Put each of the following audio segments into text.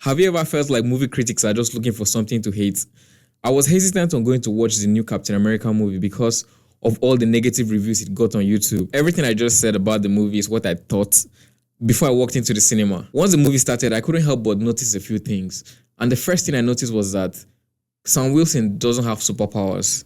Have you ever felt like movie critics are just looking for something to hate? I was hesitant on going to watch the new Captain America movie because of all the negative reviews it got on YouTube. Everything I just said about the movie is what I thought before I walked into the cinema. Once the movie started, I couldn't help but notice a few things. And the first thing I noticed was that Sam Wilson doesn't have superpowers.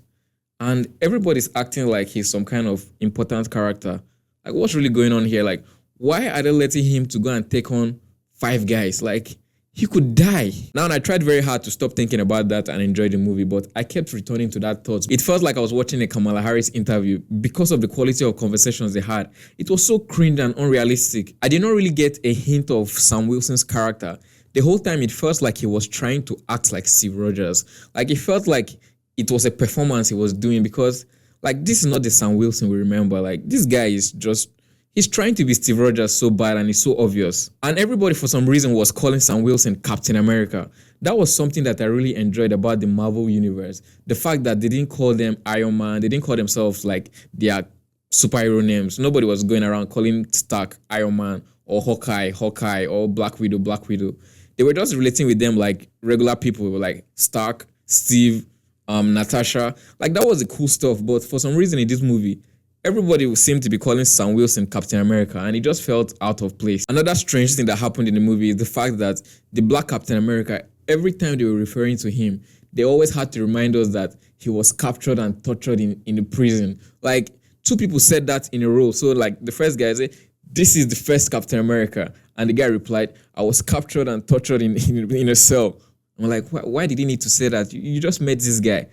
And everybody's acting like he's some kind of important character. Like, what's really going on here? Like, why are they letting him to go and take on 5 guys? Like, he could die. Now, and I tried very hard to stop thinking about that and enjoy the movie, but I kept returning to that thought. It felt like I was watching a Kamala Harris interview because of the quality of conversations they had. It was so cringe and unrealistic. I did not really get a hint of Sam Wilson's character. The whole time, it felt like he was trying to act like Steve Rogers. Like, it felt like it was a performance he was doing because, like, this is not the Sam Wilson we remember. Like, this guy is just... he's trying to be Steve Rogers so bad and it's so obvious. And everybody for some reason was calling Sam Wilson Captain America. That was something that I really enjoyed about the Marvel Universe. The fact that they didn't call them Iron Man, they didn't call themselves like their superhero names. Nobody was going around calling Stark Iron Man or Hawkeye or Black Widow. They were just relating with them like regular people, like Stark, Steve, Natasha. Like, that was the cool stuff. But for some reason in this movie, everybody seemed to be calling Sam Wilson Captain America, and it just felt out of place. Another strange thing that happened in the movie is the fact that the Black Captain America, every time they were referring to him, they always had to remind us that he was captured and tortured in the prison. Like, 2 people said that in a row. So, like, the first guy said, "This is the first Captain America." And the guy replied, "I was captured and tortured in a cell." I'm like, why did he need to say that? You just met this guy.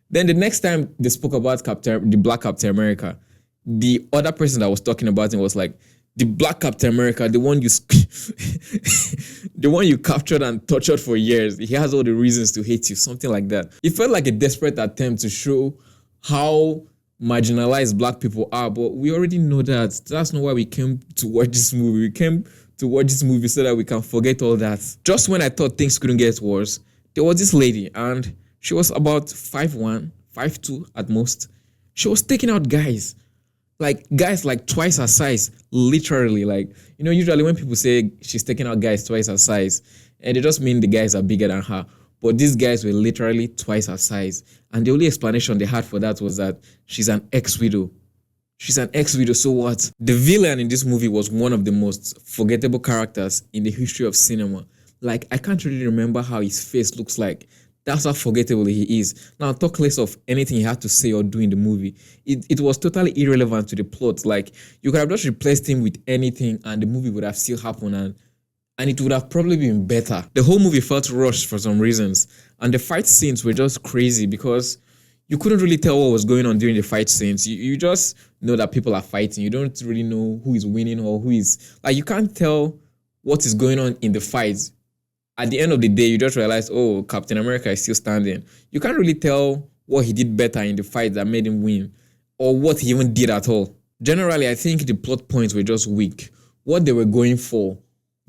Then the next time they spoke about the Black Captain America, the other person that was talking about him was like, "The Black Captain America, the one you the one you captured and tortured for years. He has all the reasons to hate you," something like that. It felt like a desperate attempt to show how marginalized Black people are, but we already know that. That's not why we came to watch this movie. We came to watch this movie so that we can forget all that. Just when I thought things couldn't get worse, there was this lady, and she was about 5'1", 5'2" at most. She was taking out guys. Like, guys like twice her size, literally. Like, you know, usually when people say she's taking out guys twice her size, and they just mean the guys are bigger than her. But these guys were literally twice her size. And the only explanation they had for that was that she's an ex-widow. She's an ex-widow, so what? The villain in this movie was one of the most forgettable characters in the history of cinema. Like, I can't really remember how his face looks like. That's how forgettable he is. Now, talk less of anything he had to say or do in the movie. It was totally irrelevant to the plot. Like, you could have just replaced him with anything and the movie would have still happened and it would have probably been better. The whole movie felt rushed for some reasons. And the fight scenes were just crazy because you couldn't really tell what was going on during the fight scenes. You just know that people are fighting. You don't really know who is winning or who is... like, you can't tell what is going on in the fights. At the end of the day, you just realize, oh, Captain America is still standing. You can't really tell what he did better in the fight that made him win or what he even did at all. Generally, I think the plot points were just weak. What they were going for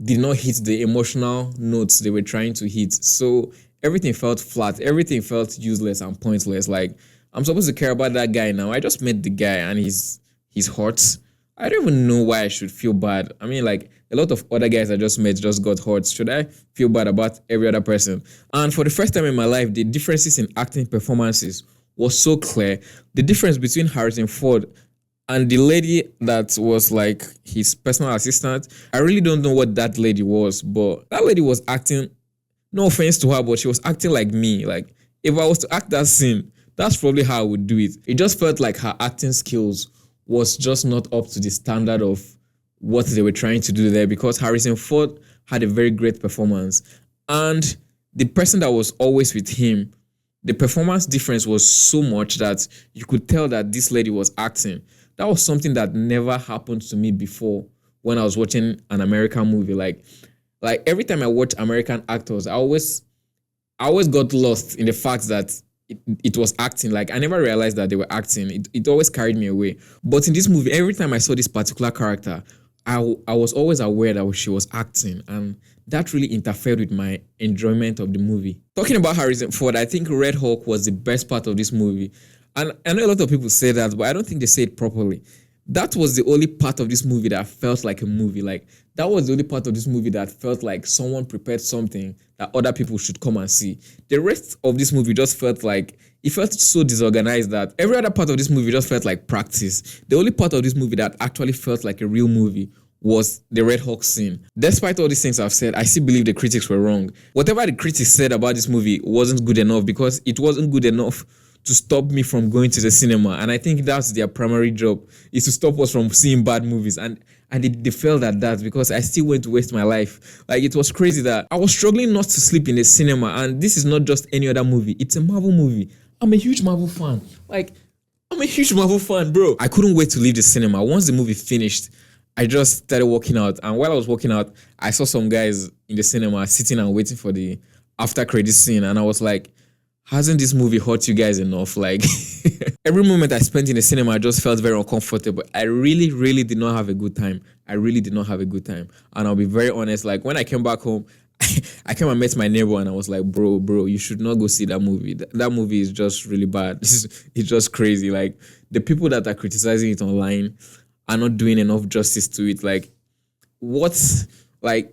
did not hit the emotional notes they were trying to hit. So everything felt flat. Everything felt useless and pointless. Like, I'm supposed to care about that guy now. I just met the guy and he's hurt. I don't even know why I should feel bad. I mean, like, a lot of other guys I just met just got hurt. Should I feel bad about every other person? And for the first time in my life, the differences in acting performances was so clear. The difference between Harrison Ford and the lady that was like his personal assistant, I really don't know what that lady was, but that lady was acting, no offense to her, but she was acting like me. Like, if I was to act that scene, that's probably how I would do it. It just felt like her acting skills was just not up to the standard of what they were trying to do there, because Harrison Ford had a very great performance. And the person that was always with him, the performance difference was so much that you could tell that this lady was acting. That was something that never happened to me before when I was watching an American movie. Like every time I watch American actors, I always got lost in the fact that it was acting. Like, I never realized that they were acting. It always carried me away. But in this movie, every time I saw this particular character, I was always aware that she was acting, and that really interfered with my enjoyment of the movie. Talking about Harrison Ford, I think Red Hulk was the best part of this movie. And I know a lot of people say that, but I don't think they say it properly. that was the only part of this movie that felt like a movie. Like, that was the only part of this movie that felt like someone prepared something that other people should come and see. The rest of this movie just felt like, it felt so disorganized that every other part of this movie just felt like practice. The only part of this movie that actually felt like a real movie was the Red Hulk scene. Despite all these things I've said, I still believe the critics were wrong. Whatever the critics said about this movie wasn't good enough, because it wasn't good enough to stop me from going to the cinema. And I think that's their primary job, is to stop us from seeing bad movies. And they failed at that, because I still went to waste my life. Like, it was crazy that I was struggling not to sleep in the cinema. And this is not just any other movie. It's a Marvel movie. I'm a huge Marvel fan. Like, I'm a huge Marvel fan, bro. I couldn't wait to leave the cinema. Once the movie finished, I just started walking out. And while I was walking out, I saw some guys in the cinema sitting and waiting for the after credit scene. And I was like, hasn't this movie hurt you guys enough? Like, every moment I spent in the cinema, I just felt very uncomfortable. I really, really did not have a good time. I really did not have a good time. And I'll be very honest, like, when I came back home, I came and met my neighbor, and I was like, bro, you should not go see that movie. That movie is just really bad. It's just crazy. Like, the people that are criticizing it online are not doing enough justice to it. Like,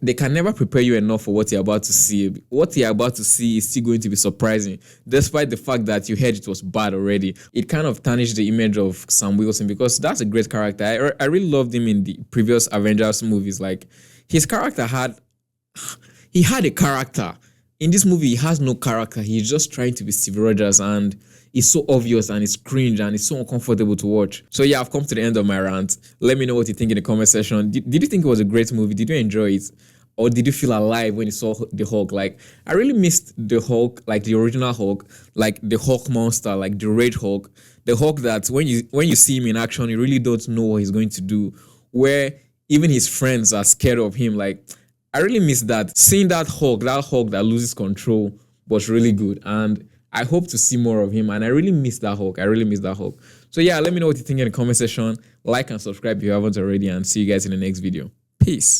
they can never prepare you enough for what you're about to see. What you're about to see is still going to be surprising, despite the fact that you heard it was bad already. It kind of tarnished the image of Sam Wilson, because that's a great character. I really loved him in the previous Avengers movies. Like, his character had a character. In this movie, he has no character. He's just trying to be Steve Rogers, and it's so obvious, and it's cringe, and it's so uncomfortable to watch. So yeah, I've come to the end of my rant. Let me know what you think in the comment section. Did you think it was a great movie? Did you enjoy it? Or did you feel alive when you saw the Hulk? Like, I really missed the Hulk, like the original Hulk, like the Hulk monster, like the Red Hulk. The Hulk that when you see him in action, you really don't know what he's going to do. Where even his friends are scared of him. Like, I really miss that. Seeing that Hulk that loses control was really good. And I hope to see more of him. And I really miss that Hulk. So yeah, let me know what you think in the comment section. Like and subscribe if you haven't already. And see you guys in the next video. Peace.